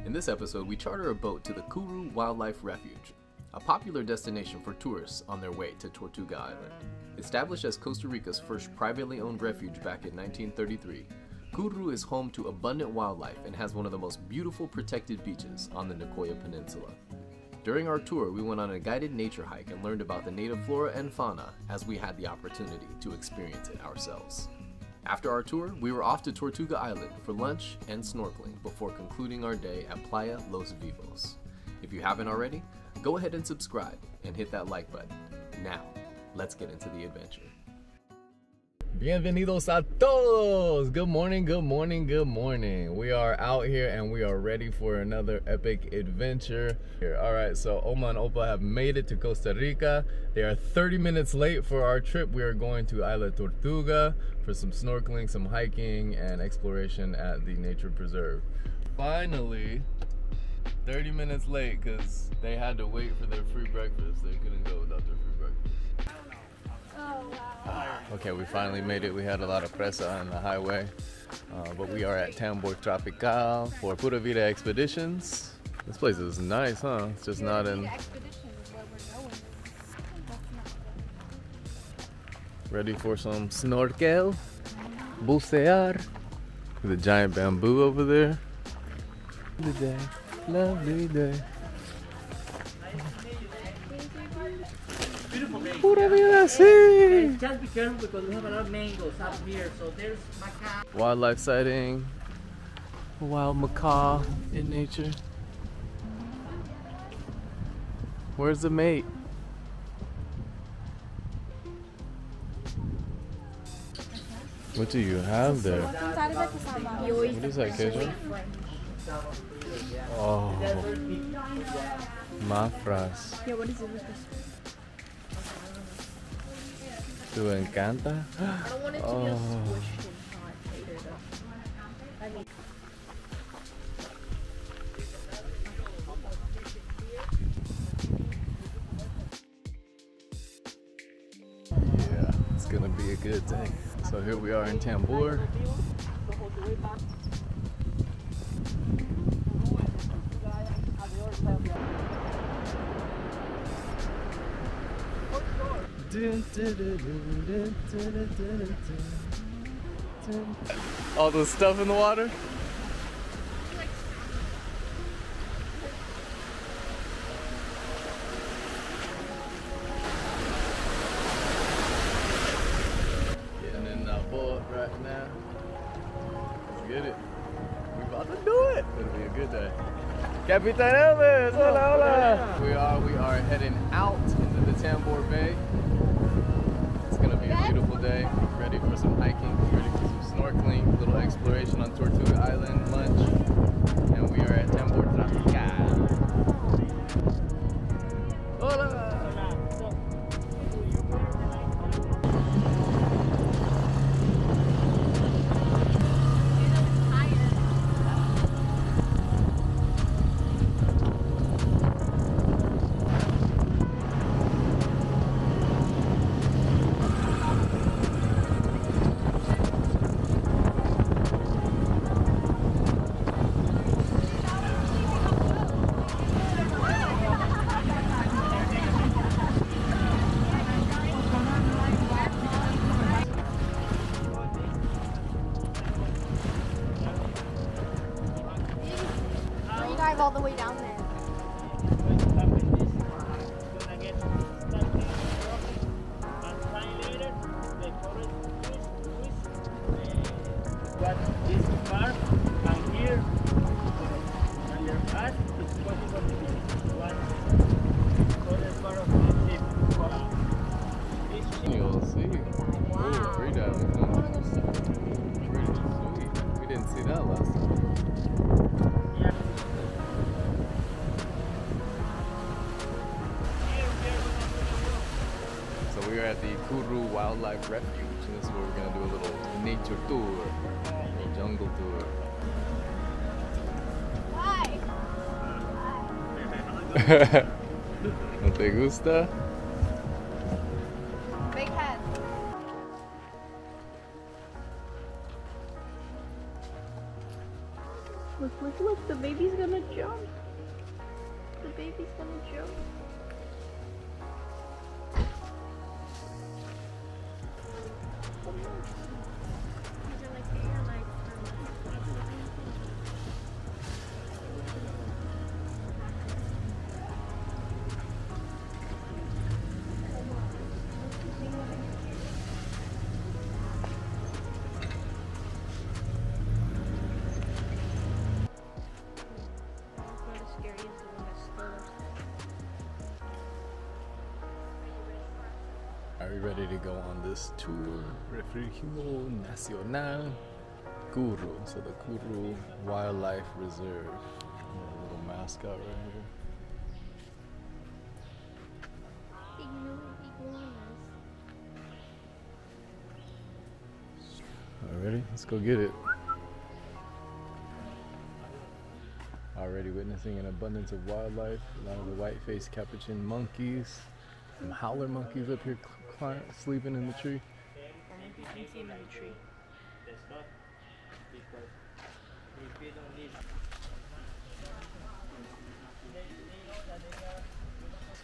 In this episode, we charter a boat to the Curú Wildlife Refuge, a popular destination for tourists on their way to Tortuga Island. Established as Costa Rica's first privately owned refuge back in 1933, Curú is home to abundant wildlife and has one of the most beautiful protected beaches on the Nicoya Peninsula. During our tour, we went on a guided nature hike and learned about the native flora and fauna as we had the opportunity to experience it ourselves. After our tour, we were off to Tortuga Island for lunch and snorkeling before concluding our day at Playa Los Vivos. If you haven't already, go ahead and subscribe and hit that like button. Now, let's get into the adventure. Bienvenidos a todos! Good morning, good morning, good morning. We are out here and we are ready for another epic adventure. Alright, so Oma and Opa have made it to Costa Rica. They are 30 minutes late for our trip. We are going to Isla Tortuga for some snorkeling, some hiking, and exploration at the nature preserve. Finally, 30 minutes late because they had to wait for their free breakfast. They couldn't go without their free breakfast. Oh, wow. Okay, we finally made it. We had a lot of pressa on the highway, but we are at Tambor Tropical for Pura Vida expeditions. This place is nice, huh? It's just not in... Ready for some snorkel, bucear. The giant bamboo over there. Lovely day, lovely day. Beautiful day. Pura vida, sí. Just be careful because we have a lot of mangoes up here. So there's macaw. Wildlife sighting. A wild macaw in nature. Where's the mate? What do you have there? What is that, Keisha? Oh, mafras. Yeah, what is it? ¿Te encanta? I don't want it to be a squished later though. I mean, yeah, it's gonna be a good day. So here we are in Tambor. All the stuff in the water? Getting in the boat right now. Let's get it. We about to do it. It'll be a good day. Capitan Elvis! Hola, hola! We are heading out into the Tambor Bay. It's gonna be a beautiful day. Ready for some hiking, ready for some snorkeling, little exploration on Tortuga Island, lunch, and we are at Tambor Tropical. Hola! all the way down there. But this part and here and your path is possible to be one other part of the ship. You'll see. Wow. Ooh, free diving. Pretty sweet. We didn't see that last time. Yeah. So we are at the Curú Wildlife Refuge. This is where we're going to do a little nature tour, a jungle tour. Why? ¿No te gusta? Big head. Look, look, look, the baby's gonna jump. The baby's gonna jump. These are like air lights. Are we ready to go on this tour? Refugio Nacional Curú, so the Curú Wildlife Reserve. A little mascot right here. Alrighty, let's go get it. Already witnessing an abundance of wildlife. A lot of the white-faced capuchin monkeys. Some howler monkeys up here sleeping in the tree. You can see him in the tree.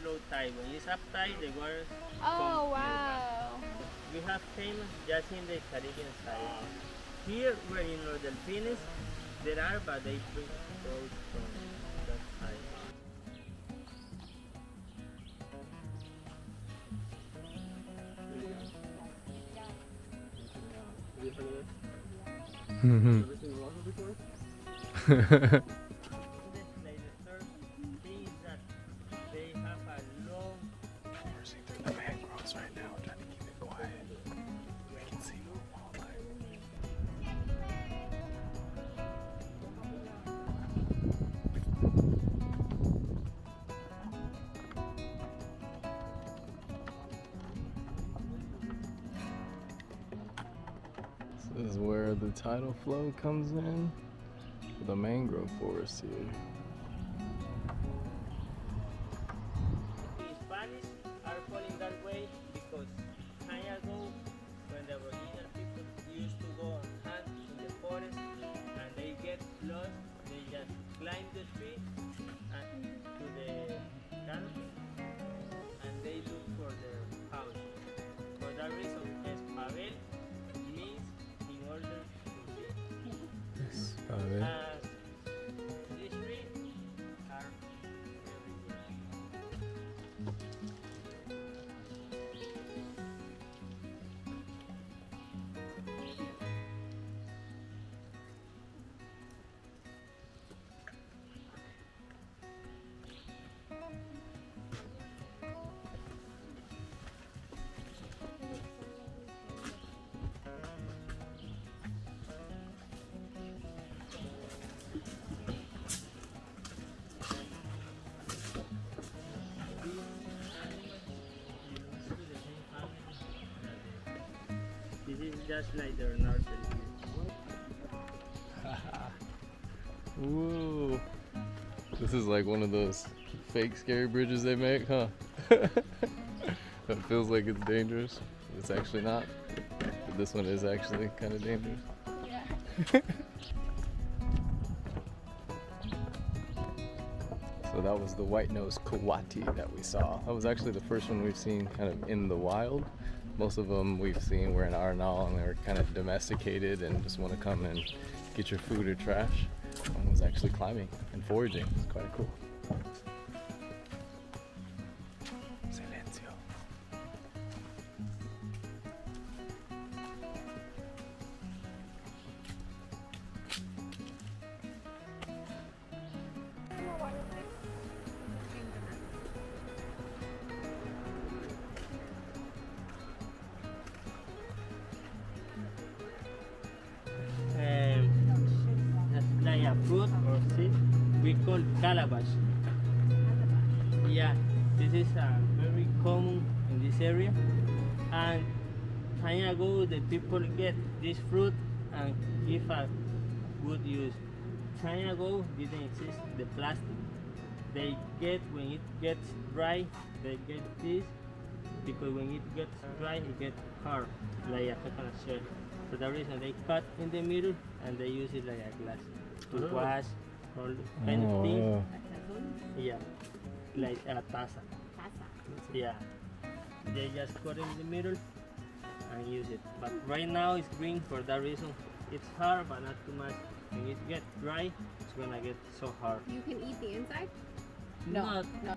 Slow tide. When it's up tide, the water. Oh, wow. We have famous just in the Caribbean side. Here, where in the Delphines, there are, but they bring those from that side. Mm-hmm. We're seeing through the mangroves right now, trying to keep it quiet. We can see more wildlife. This is where the tidal flow comes in for the mangrove forest here. The Spanish are calling that way because time ago, when the original people used to go and hunt in the forest and they get lost, they just climb the tree and to the canopy and they look for their house. For that reason, Espabel means in order to see. Yes. Alright. These trees are This is just like their nursery. Whoa. This is like one of those fake scary bridges they make, huh? That feels like it's dangerous. But it's actually not. But this one is actually kind of dangerous. Yeah. So that was the white-nosed coati that we saw. That was actually the first one we've seen kind of in the wild. Most of them we've seen were in Arnal and they're kind of domesticated and just want to come and get your food or trash. One was actually climbing and foraging. It's quite cool. Silencio. Like a fruit or seed, we call calabash. Yeah, this is very common in this area. And time ago, the people get this fruit and give a good use. Time ago, didn't exist the plastic. They get, when it gets dry, they get this, because when it gets dry, it gets hard, like a coconut shell. For that reason, they cut in the middle and they use it like a glass. to wash, all kind of things. Yeah, like a taza. Yeah, they just cut in the middle and use it. But right now it's green for that reason. It's hard, but not too much. When it gets dry, it's gonna get so hard. You can eat the inside? No. No.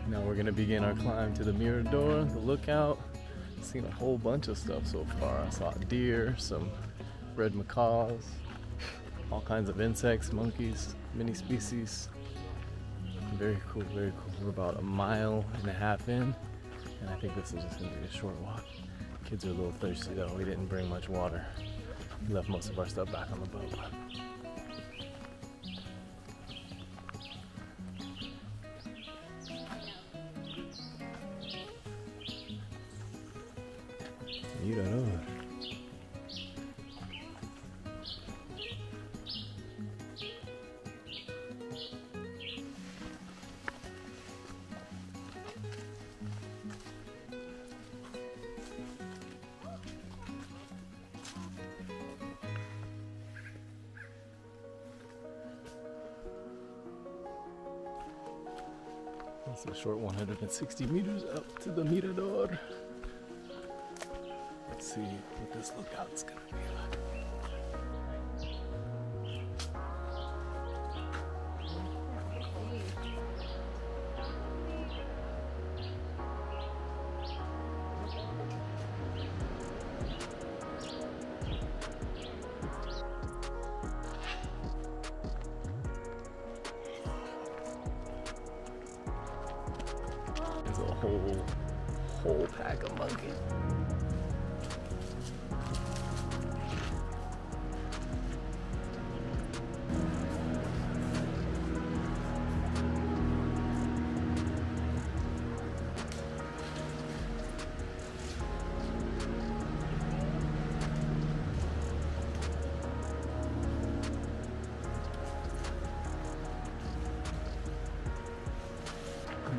Now we're gonna begin our climb to the Mirador, the lookout. Seen a whole bunch of stuff so far. I saw deer, some red macaws, all kinds of insects, monkeys, many species. Very cool, very cool. We're about 1.5 miles in, and I think this is just gonna be a short walk. Kids are a little thirsty though. We didn't bring much water. We left most of our stuff back on the boat. Mirador. It's a short 160 meters up to the Mirador. Let's see what this lookout's gonna be like. There's a whole pack of monkeys.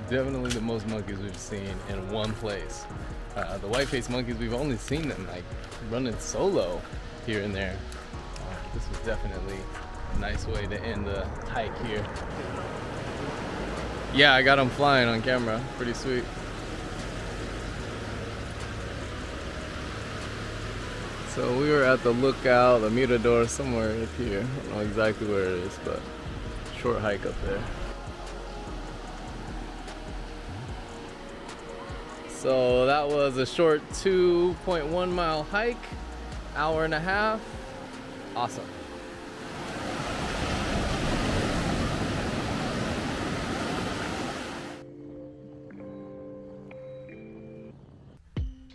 Definitely the most monkeys we've seen in one place. The white-faced monkeys, we've only seen them like running solo here and there. This was definitely a nice way to end the hike here. Yeah, I got them flying on camera. Pretty sweet. So we were at the lookout, the Mirador, somewhere up here. I don't know exactly where it is, but short hike up there. So that was a short 2.1 mile hike, 1.5 hours. Awesome.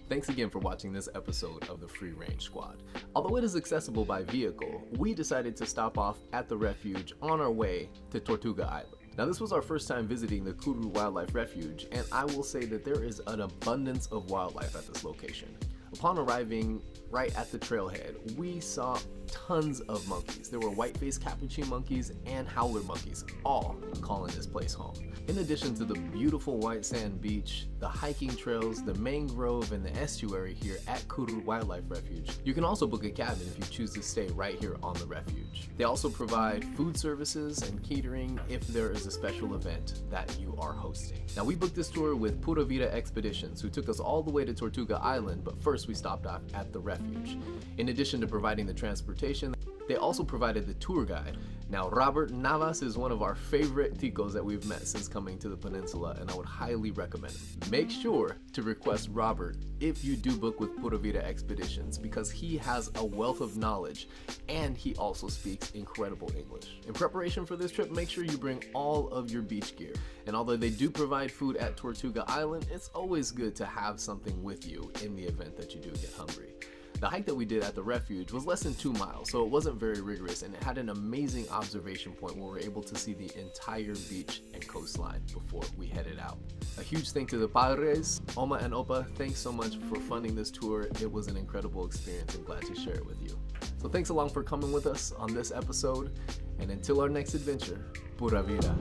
Thanks again for watching this episode of the Free Range Squad. Although it is accessible by vehicle, we decided to stop off at the refuge on our way to Tortuga Island. Now this was our first time visiting the Curú Wildlife Refuge, and I will say that there is an abundance of wildlife at this location. Upon arriving right at the trailhead, we saw tons of monkeys. There were white-faced capuchin monkeys and howler monkeys, all calling this place home. In addition to the beautiful white sand beach, the hiking trails, the mangrove, and the estuary here at Curú Wildlife Refuge, you can also book a cabin if you choose to stay right here on the refuge. They also provide food services and catering if there is a special event that you are hosting. Now we booked this tour with Pura Vida Expeditions, who took us all the way to Tortuga Island, but first we stopped off at the refuge. In addition to providing the transportation, they also provided the tour guide. Now Robert Navas is one of our favorite ticos that we've met since coming to the peninsula, and I would highly recommend him. Make sure to request Robert if you do book with Pura Vida Expeditions, because he has a wealth of knowledge and he also speaks incredible English. In preparation for this trip, make sure you bring all of your beach gear. And although they do provide food at Tortuga Island, it's always good to have something with you in the event that you do get hungry. The hike that we did at the refuge was less than 2 miles, so it wasn't very rigorous, and it had an amazing observation point where we were able to see the entire beach and coastline before we headed out. A huge thank to the padres, Oma and Opa, thanks so much for funding this tour. It was an incredible experience and glad to share it with you. So thanks along for coming with us on this episode, and until our next adventure, Pura Vida.